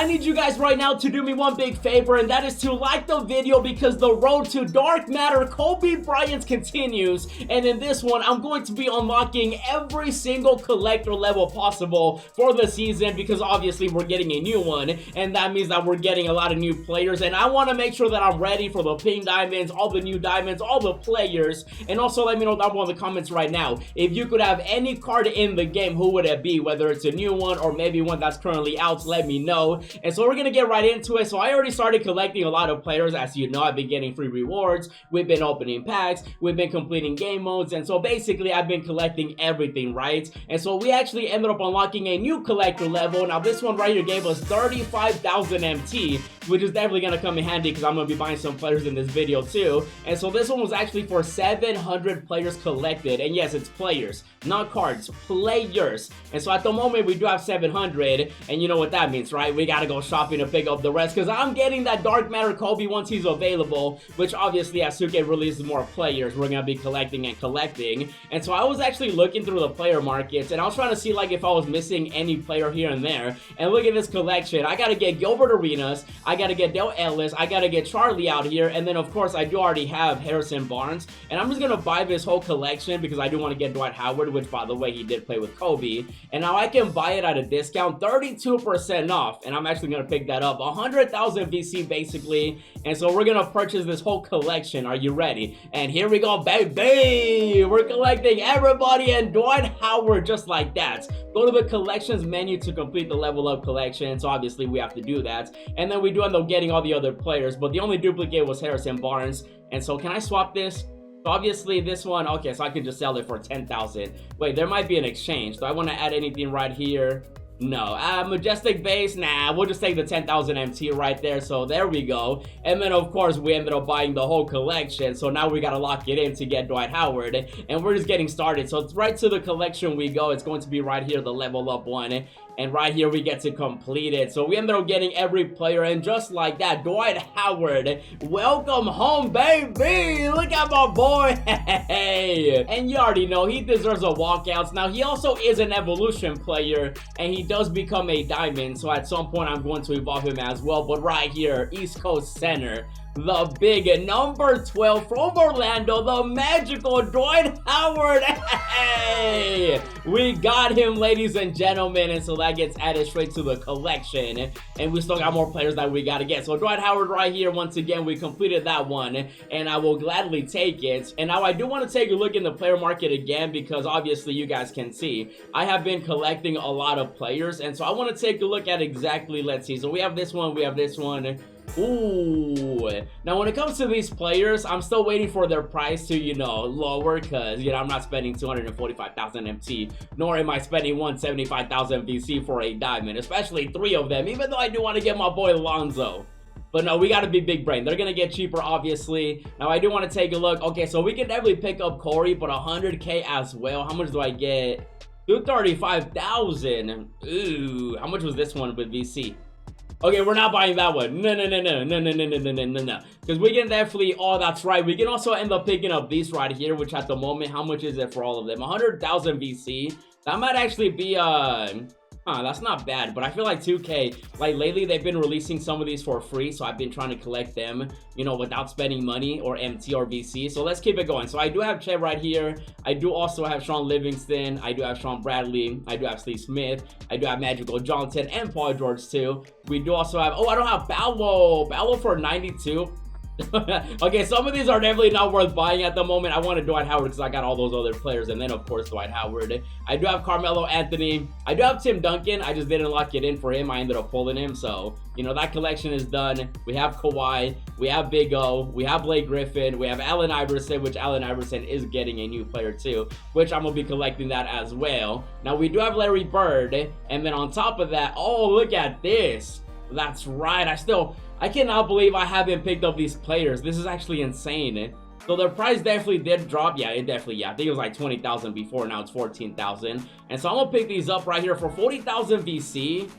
need you guys right now to do me one big favor, and that is to like the video because the road to Dark Matter Kobe Bryant continues. And in this one, I'm going to be unlocking every single collector level possible for the season because obviously we're getting a new one, and that means that we're getting a lot of new players. And I want to make sure that I'm ready for the pink diamonds, all the new diamonds, all the players. And also let me know down below in the comments right now, if you could have any card in the game, who would it be? Whether it's a new one or maybe one that's currently out, let me know. And so we're gonna get right into it. So I already started collecting a lot of players. As you know, I've been getting free rewards, we've been opening packs, we've been completing game modes, and so basically I've been collecting everything, right? And so we actually ended up unlocking a new collector level. Now this one right here gave us 35,000 MT, which is definitely gonna come in handy because I'm gonna be buying some players in this video too. And so this one was actually for 700 players collected, and yes, it's players, not cards, players. And so at the moment we do have 700, and you know what that means, right? We gotta go shopping to pick up the rest because I'm getting that Dark Matter Kobe once he's available, which obviously as 2K releases more players, we're gonna be collecting and collecting. And so I was actually looking through the player markets, and I was trying to see like if I was missing any player here and there. And look at this collection. I gotta get Gilbert Arenas, I gotta get Dale Ellis, I gotta get Charlie out here, and then of course I do already have Harrison Barnes. And I'm just gonna buy this whole collection because I do want to get Dwight Howard, which by the way he did play with Kobe. And now I can buy it at a discount, 32% off, and I'm actually gonna pick that up, 100,000 VC basically. And so we're gonna purchase this whole collection. Are you ready? And here we go, baby. We're collecting everybody and Dwight Howard just like that. Go to the collections menu to complete the level up collection. So obviously we have to do that, and then we do end up getting all the other players, but the only duplicate was Harrison Barnes. And so can I swap this? So obviously this one, okay, so I can just sell it for 10,000. Wait, there might be an exchange. Do I want to add anything right here? No. Majestic base, nah, we'll just take the 10,000 MT right there. So there we go. And then of course we ended up buying the whole collection, so now we gotta lock it in to get Dwight Howard, and we're just getting started. So it's right to the collection we go. It's going to be right here, the level up one, and right here we get to complete it. So we ended up getting every player, and just like that, Dwight Howard, welcome home, baby. Look at my boy. Hey, and you already know he deserves a walkout. Now he also is an evolution player, and he does become a diamond, so at some point I'm going to evolve him as well. But right here, East Coast Center, the big number 12 from Orlando, the magical Dwight Howard. Hey, we got him, ladies and gentlemen. And so that gets added straight to the collection, and we still got more players that we gotta get. So Dwight Howard right here, once again we completed that one, and I will gladly take it. And now I do want to take a look in the player market again because obviously you guys can see I have been collecting a lot of players, and so I want to take a look at exactly, let's see, so we have this one, we have this one. Ooh, now when it comes to these players, I'm still waiting for their price to, you know, lower, because, you know, I'm not spending 245,000 MT, nor am I spending 175,000 VC for a diamond, especially 3 of them, even though I do want to get my boy Lonzo. But no, we gotta be big brain. They're gonna get cheaper, obviously. Now I do want to take a look. Okay, so we can definitely pick up Corey, but 100k as well. How much do I get? 235,000. Ooh, how much was this one with VC? Okay, we're not buying that one. No. Because we can definitely, oh, that's right. We can also end up picking up these right here, which at the moment, how much is it for all of them? 100,000 VC. That might actually be, that's not bad, but I feel like 2K, like lately they've been releasing some of these for free, so I've been trying to collect them, you know, without spending money or MT or VC. So let's keep it going. So I do have Chet right here. I do also have Sean Livingston. I do have Sean Bradley. I do have Steve Smith. I do have Magical Johnson and Paul George too. We do also have, oh, I don't have Ballo for 92. Okay, some of these are definitely not worth buying at the moment. I wanted Dwight Howard because I got all those other players, and then of course Dwight Howard. I do have Carmelo Anthony. I do have Tim Duncan. I just didn't lock it in for him. I ended up pulling him, so you know that collection is done. We have Kawhi, we have Big O, we have Blake Griffin, we have Allen Iverson, which Allen Iverson is getting a new player too, which I'm gonna be collecting that as well. Now we do have Larry Bird, and then on top of that, oh, look at this. That's right. I cannot believe I haven't picked up these players. This is actually insane. So their price definitely did drop. Yeah, it definitely, yeah. I think it was like 20,000 before. Now it's 14,000. And so I'm going to pick these up right here for 40,000 VC.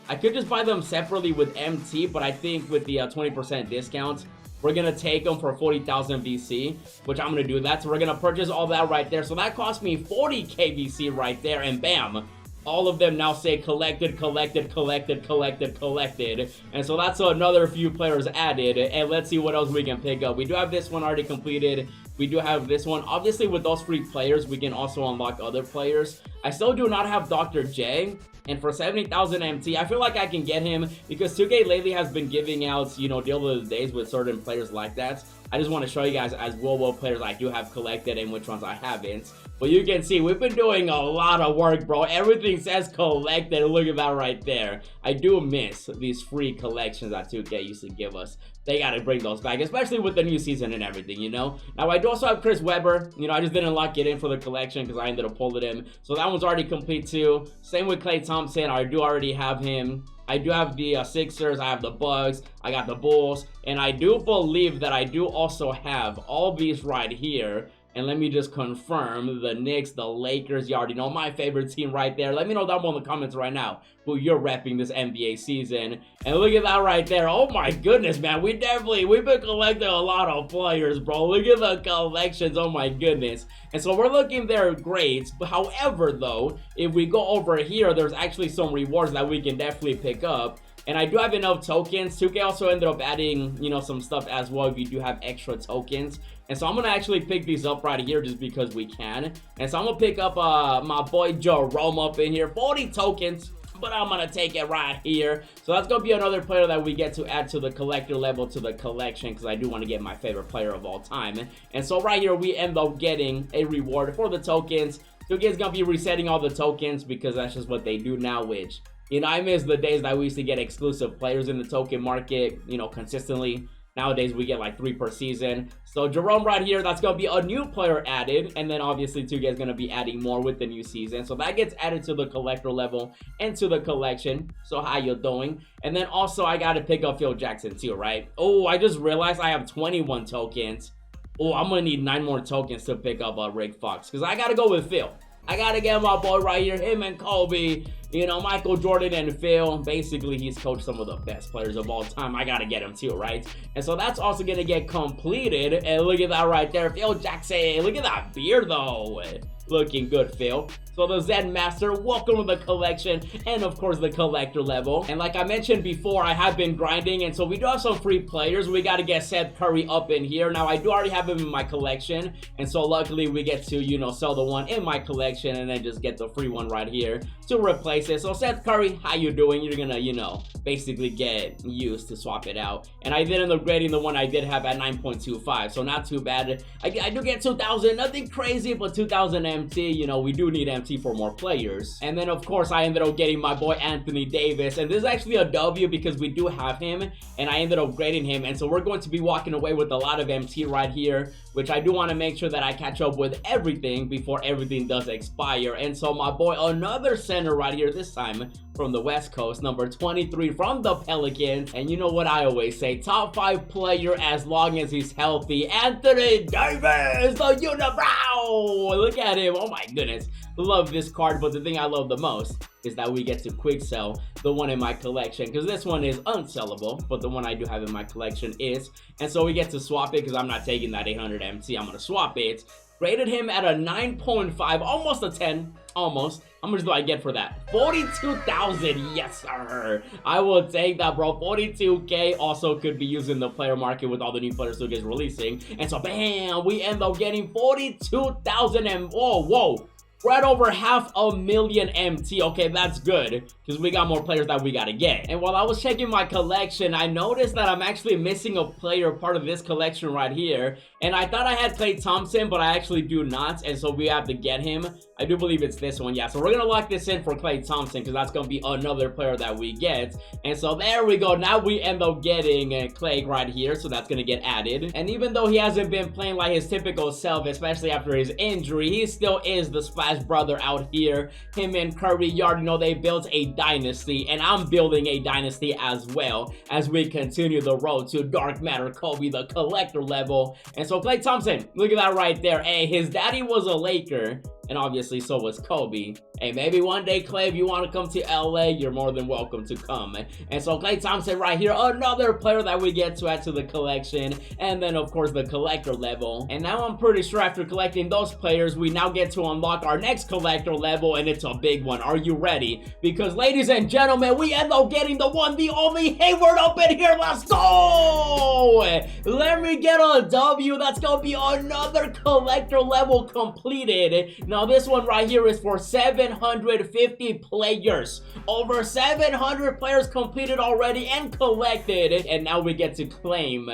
I could just buy them separately with MT, but I think with the 20% discount, we're going to take them for 40,000 VC, which I'm going to do that. So we're going to purchase all that right there. So that cost me 40k VC right there, and bam, all of them now say collected, collected, collected, collected, collected. And so that's another few players added. And let's see what else we can pick up. We do have this one already completed. We do have this one. Obviously, with those free players, we can also unlock other players. I still do not have Dr. J. And for 70,000 MT, I feel like I can get him because 2K lately has been giving out, you know, deal of the days with certain players like that. I just want to show you guys as well what players I do have collected and which ones I haven't. But you can see we've been doing a lot of work, bro. Everything says collected. Look at that right there. I do miss these free collections that 2K used to give us. They got to bring those back, especially with the new season and everything, you know? Now, I do also have Chris Webber. You know, I just didn't lock it in for the collection because I ended up pulling him. So that one's already complete too. Same with Klay Thompson. I do already have him. I do have the Sixers, I have the Bucks, I got the Bulls, and I do believe that I do also have all these right here. And let me just confirm, the Knicks, the Lakers, you already know my favorite team right there. Let me know down below in the comments right now who you're repping this NBA season. And look at that right there. Oh my goodness, man. We've been collecting a lot of players, bro. Look at the collections. Oh my goodness. And so we're looking there great. But however, though, if we go over here, there's actually some rewards that we can definitely pick up. And I do have enough tokens. 2K also ended up adding, you know, some stuff as well if you do have extra tokens. And so I'm going to actually pick these up right here just because we can. And so I'm going to pick up my boy Jerome up in here. 40 tokens. But I'm going to take it right here. So that's going to be another player that we get to add to the collector level to the collection. Because I do want to get my favorite player of all time. And so right here we end up getting a reward for the tokens. 2K is going to be resetting all the tokens because that's just what they do now, which... You know, I miss the days that we used to get exclusive players in the token market, you know, consistently. Nowadays, we get like 3 per season. So, Jerome right here, that's going to be a new player added. And then, obviously, 2K is going to be adding more with the new season. So, that gets added to the collector level and to the collection. So, how you doing? And then, also, I got to pick up Phil Jackson, too, right? Oh, I just realized I have 21 tokens. Oh, I'm going to need 9 more tokens to pick up Rick Fox. Because I got to go with Phil. I got to get my boy right here, him and Kobe. You know, Michael Jordan and Phil, basically he's coached some of the best players of all time. I gotta get him too, right? And so that's also gonna get completed. And look at that right there, Phil Jackson. Look at that beard though. Looking good, Phil. So the Zen Master, welcome to the collection and of course the collector level. And like I mentioned before, I have been grinding and so we do have some free players. We got to get Seth Curry up in here. Now I do already have him in my collection and so luckily we get to, you know, sell the one in my collection and then just get the free one right here to replace it. So Seth Curry, how you doing? You're gonna, you know, basically get used to swap it out. And I did end up grading the one I did have at 9.25, so not too bad. I do get 2,000, nothing crazy, but 2,000 MT. You know, we do need MT for more players. And then of course I ended up getting my boy Anthony Davis, and this is actually a W because we do have him and I ended up grading him, and so we're going to be walking away with a lot of MT right here, which I do want to make sure that I catch up with everything before everything does expire. And so my boy, another center right here, this time from the West Coast, number 23 from the Pelicans. And you know what I always say, top 5 player as long as he's healthy, Anthony Davis, the unibrow. Look at him. Oh my goodness, love this card. But the thing I love the most is that we get to quick sell the one in my collection, because this one is unsellable, but the one I do have in my collection is. And so we get to swap it because I'm not taking that 800 MT. I'm gonna swap it. Rated him at a 9.5, almost a 10, almost. How much do I get for that? 42,000, yes sir. I will take that, bro. 42K also could be used in the player market with all the new players 2K is releasing. And so bam, we end up getting 42,000 and whoa. Right over 500,000 MT. Okay, that's good because we got more players that we gotta get. And while I was checking my collection, I noticed that I'm actually missing a player part of this collection right here. And I thought I had Klay Thompson, but I actually do not. And so we have to get him. I do believe it's this one. Yeah, so we're gonna lock this in for Klay Thompson because that's gonna be another player that we get. And so there we go. Now we end up getting Klay right here, so that's gonna get added. And even though he hasn't been playing like his typical self, especially after his injury, he still is the Splash brother out here. Him and Curry, you already know they built a dynasty, and I'm building a dynasty as well as we continue the road to Dark Matter Kobe, the collector level. And so Klay Thompson, look at that right there. Hey, his daddy was a Laker, and obviously so was Kobe. Hey, maybe one day, Clay, if you want to come to LA, you're more than welcome to come. And so Klay Thompson right here, another player that we get to add to the collection, and then of course the collector level. And now I'm pretty sure after collecting those players, we now get to unlock our next collector level, and it's a big one. Are you ready? Because ladies and gentlemen, we end up getting the one, the only Hayward up in here. Let's go! Let me get a W. That's gonna be another collector level completed. Now this one right here is for 750 players. Over 700 players completed already and collected. And now we get to claim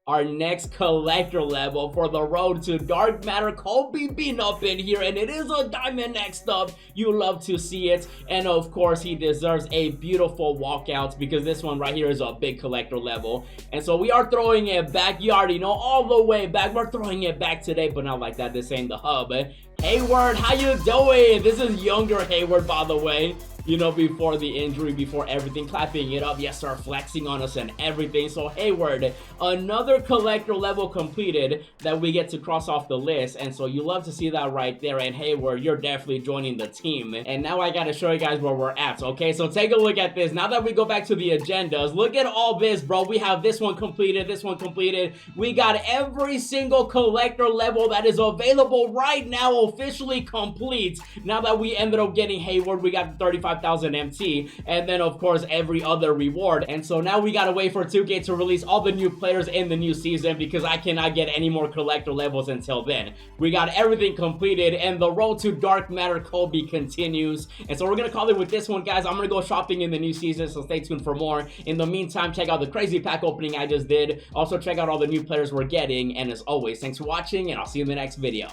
our next collector level for the road to dark matter. Kobe being up in here, and it is a diamond next up. You love to see it. And of course he deserves a beautiful walkout, because this one right here is a big collector level. And so we are throwing it back. You already know, all the way back. We're throwing it back today, but not like that. This ain't the hub. Hayward, how you doing? This is younger Hayward, by the way. You know, before the injury, before everything, clapping it up. Yes, sir, flexing on us and everything. So Hayward, another collector level completed that we get to cross off the list. And so you love to see that right there. And Hayward, you're definitely joining the team. And now I gotta show you guys where we're at. Okay, so take a look at this. Now that we go back to the agendas, look at all this, bro. We have this one completed, this one completed. We got every single collector level that is available right now officially complete. Now that we ended up getting Hayward, we got 35,000 MT, and then of course every other reward. And so now we gotta wait for 2K to release all the new players in the new season, because I cannot get any more collector levels until then. We got everything completed, and the road to dark matter Kobe continues. And so we're gonna call it with this one, guys. I'm gonna go shopping in the new season, so stay tuned for more. In the meantime, check out the crazy pack opening I just did. Also check out all the new players we're getting, and as always, thanks for watching, and I'll see you in the next video.